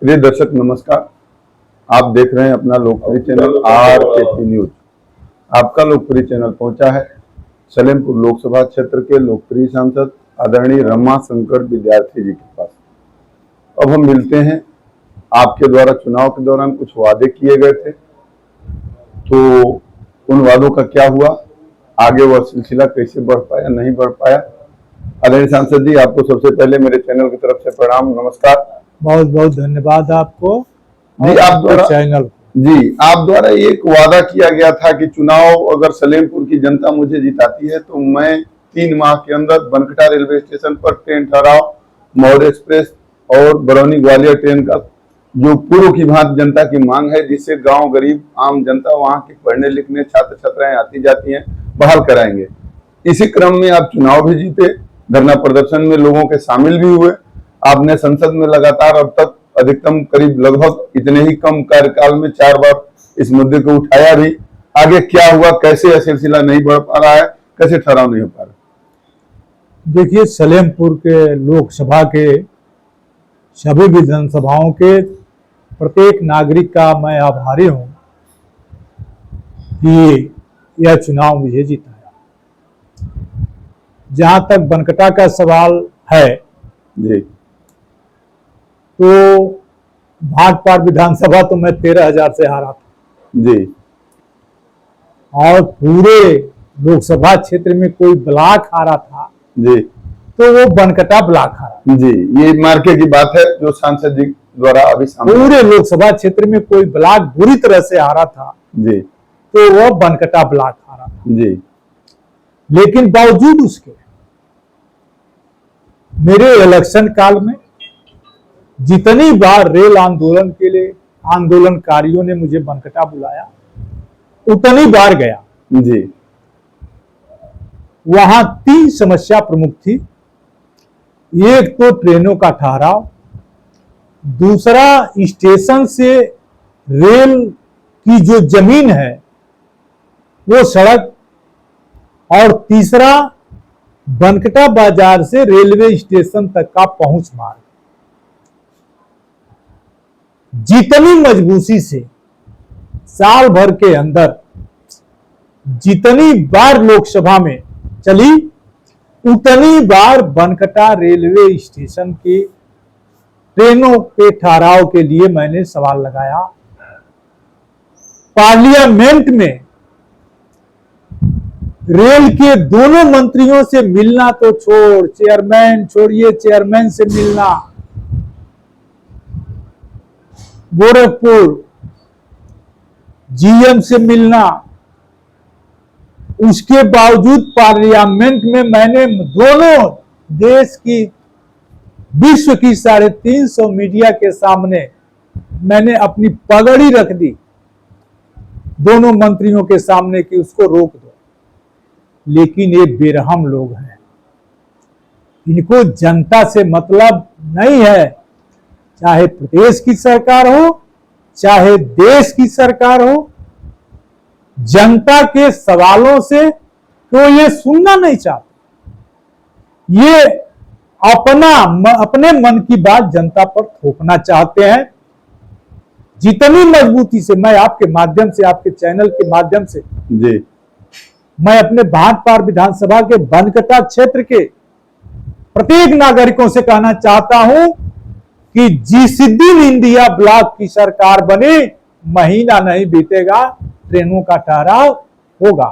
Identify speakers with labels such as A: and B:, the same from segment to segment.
A: प्रिय दर्शक नमस्कार। आप देख रहे हैं अपना लोकप्रिय चैनल RKP न्यूज। आपका लोकप्रिय चैनल पहुंचा है सलेमपुर लोकसभा क्षेत्र के लोकप्रिय सांसद आदरणीय रमा शंकर विद्यार्थी जी के पास। अब हम मिलते हैं। आपके द्वारा चुनाव के दौरान कुछ वादे किए गए थे, तो उन वादों का क्या हुआ, आगे वह सिलसिला कैसे बढ़ पाया, नहीं बढ़ पाया। आदरणीय सांसद जी, आपको सबसे पहले मेरे चैनल की तरफ से प्रणाम, नमस्कार।
B: बहुत बहुत धन्यवाद आपको
A: जी, आप द्वारा
B: चैनल
A: आप द्वारा एक वादा किया गया था कि चुनाव अगर सलेमपुर की जनता मुझे जिताती है तो मैं 3 माह के अंदर बनकटा रेलवे स्टेशन पर ट्रेन ठहराव, मौर्य एक्सप्रेस और बरौनी ग्वालियर ट्रेन का जो पूर्व की भांति जनता की मांग है, जिससे गांव गरीब आम जनता वहां की पढ़ने लिखने छात्र छात्राएं आती जाती हैं, बहाल कराएंगे। इसी क्रम में आप चुनाव भी जीते, धरना प्रदर्शन में लोगों के शामिल भी हुए। आपने संसद में लगातार अब तक अधिकतम करीब लगभग इतने ही कम कार्यकाल में 4 बार इस मुद्दे को उठाया भी। आगे क्या हुआ, कैसे यह सिलसिला नहीं बढ़ पा रहा है, कैसे ठहराव नहीं हो पा रहा?
B: देखिए, सलेमपुर के लोकसभा के सभी विधानसभाओं के प्रत्येक नागरिक का मैं आभारी हूं कि यह चुनाव मुझे जिताया। जहां तक बनकटा का सवाल है
A: जी,
B: तो भाटपार विधानसभा तो मैं 13,000 से हारा था
A: जी,
B: और पूरे लोकसभा क्षेत्र में कोई ब्लॉक हारा था
A: जी,
B: तो वो बनकटा ब्लॉक हारा।
A: जी, ये मार्के की बात है जो सांसद जी द्वारा अभी सामने।
B: पूरे लोकसभा क्षेत्र में कोई ब्लॉक बुरी तरह से हारा था
A: जी,
B: तो वो बनकटा ब्लॉक हारा था।
A: जी,
B: लेकिन बावजूद उसके मेरे इलेक्शन काल में जितनी बार रेल आंदोलन के लिए आंदोलनकारियों ने मुझे बनकटा बुलाया, उतनी बार गया।
A: जी,
B: वहां 3 समस्या प्रमुख थी। एक तो ट्रेनों का ठहराव, दूसरा स्टेशन से रेल की जो जमीन है वो सड़क, और तीसरा बनकटा बाजार से रेलवे स्टेशन तक का पहुंच मार्ग। जितनी मजबूती से साल भर के अंदर जितनी बार लोकसभा में चली, उतनी बार बनकटा रेलवे स्टेशन के ट्रेनों के ठहराव के लिए मैंने सवाल लगाया। पार्लियामेंट में रेल के दोनों मंत्रियों से मिलना तो छोड़िए चेयरमैन से मिलना, गोरखपुर जीएम से मिलना, उसके बावजूद पार्लियामेंट में मैंने दोनों देश की, विश्व की 350 मीडिया के सामने मैंने अपनी पगड़ी रख दी दोनों मंत्रियों के सामने कि उसको रोक दो। लेकिन ये बेरहम लोग हैं, इनको जनता से मतलब नहीं है। चाहे प्रदेश की सरकार हो, चाहे देश की सरकार हो, जनता के सवालों से तो ये सुनना नहीं चाहते। ये अपने मन की बात जनता पर थोपना चाहते हैं। जितनी मजबूती से मैं आपके माध्यम से, आपके चैनल के माध्यम से
A: जी, मैं
B: अपने भाटपार विधानसभा के बनकटा क्षेत्र के प्रत्येक नागरिकों से कहना चाहता हूं कि जिस दिन इंडिया ब्लॉक की सरकार बने, महीना नहीं बीतेगा, ट्रेनों का ठहराव होगा।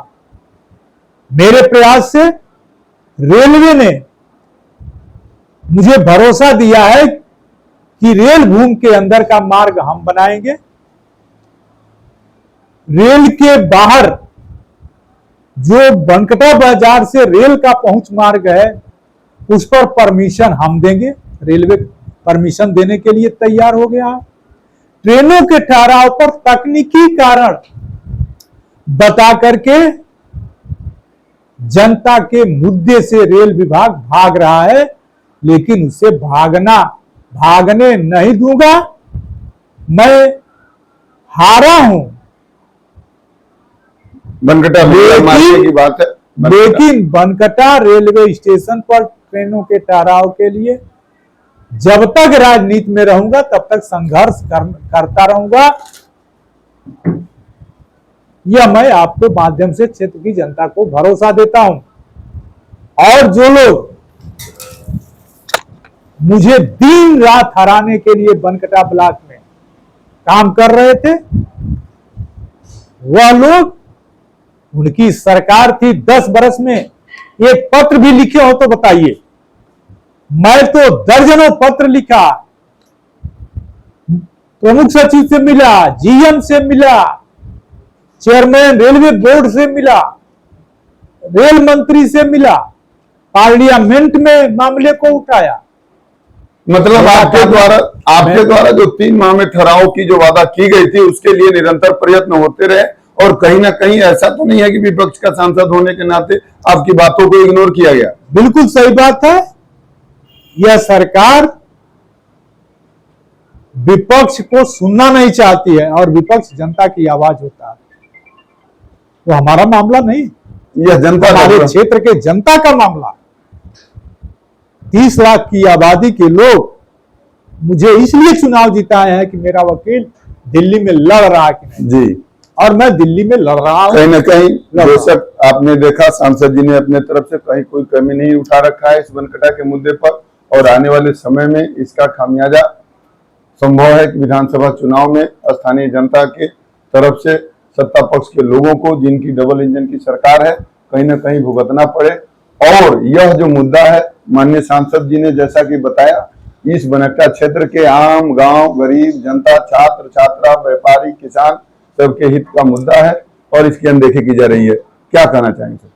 B: मेरे प्रयास से रेलवे ने मुझे भरोसा दिया है कि रेल भूमि के अंदर का मार्ग हम बनाएंगे। रेल के बाहर जो बनकटा बाजार से रेल का पहुंच मार्ग है, उस पर परमिशन हम देंगे। रेलवे परमिशन देने के लिए तैयार हो गया। ट्रेनों के ठहराव पर तकनीकी कारण बता करके जनता के मुद्दे से रेल विभाग भाग रहा है, लेकिन उसे भागने नहीं दूंगा। मैं हारा हूं,
A: बनकटा की बात है,
B: लेकिन बनकटा रेलवे स्टेशन पर ट्रेनों के ठहराव के लिए जब तक राजनीति में रहूंगा तब तक संघर्ष करता रहूंगा। यह मैं आपके माध्यम से क्षेत्र की जनता को भरोसा देता हूं। और जो लोग मुझे दिन रात हराने के लिए बनकटा ब्लॉक में काम कर रहे थे, वह लोग, उनकी सरकार थी 10 बरस में, एक पत्र भी लिखे हो तो बताइए। मैं तो दर्जनों पत्र लिखा, प्रमुख सचिव से मिला, जीएम से मिला, चेयरमैन रेलवे बोर्ड से मिला, रेल मंत्री से मिला, पार्लियामेंट में मामले को उठाया।
A: मतलब आपके द्वारा जो 3 माह में ठहराव की जो वादा की गई थी उसके लिए निरंतर प्रयत्न होते रहे, और कहीं ना कहीं ऐसा तो नहीं है कि विपक्ष का सांसद होने के नाते आपकी बातों को इग्नोर किया गया।
B: बिल्कुल सही बात है। यह सरकार विपक्ष को सुनना नहीं चाहती है, और विपक्ष जनता की आवाज होता है। तो हमारा मामला नहीं,
A: यह जनता,
B: हमारे क्षेत्र के जनता का मामला। 30 लाख की आबादी के लोग मुझे इसलिए चुनाव जिताए हैं कि मेरा वकील दिल्ली में लड़ रहा है कि नहीं
A: जी,
B: और मैं दिल्ली में लड़ रहा हूं।
A: कहीं ना कहीं बेशक आपने देखा सांसद जी ने अपने तरफ से कहीं कोई कमी नहीं उठा रखा है इस बनकटा के मुद्दे पर, और आने वाले समय में इसका खामियाजा संभव है कि विधानसभा चुनाव में स्थानीय जनता के तरफ से सत्ता पक्ष के लोगों को, जिनकी डबल इंजन की सरकार है, कहीं ना कहीं भुगतना पड़े। और यह जो मुद्दा है, माननीय सांसद जी ने जैसा कि बताया, इस बनकटा क्षेत्र के आम गांव, गरीब जनता, छात्र छात्रा, व्यापारी, किसान सबके हित का मुद्दा है, और इसकी अनदेखी की जा रही है। क्या कहना चाहेंगे?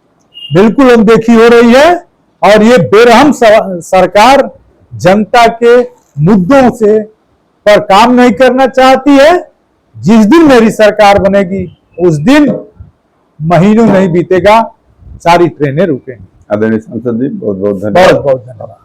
B: बिल्कुल अनदेखी हो रही है, और ये बेरहम सरकार जनता के मुद्दों से पर काम नहीं करना चाहती है। जिस दिन मेरी सरकार बनेगी उस दिन महीनों नहीं बीतेगा, सारी ट्रेनें रुकेंगी।
A: आदरणीय सांसद जी, बहुत बहुत धन्यवाद।
B: बहुत बहुत धन्यवाद।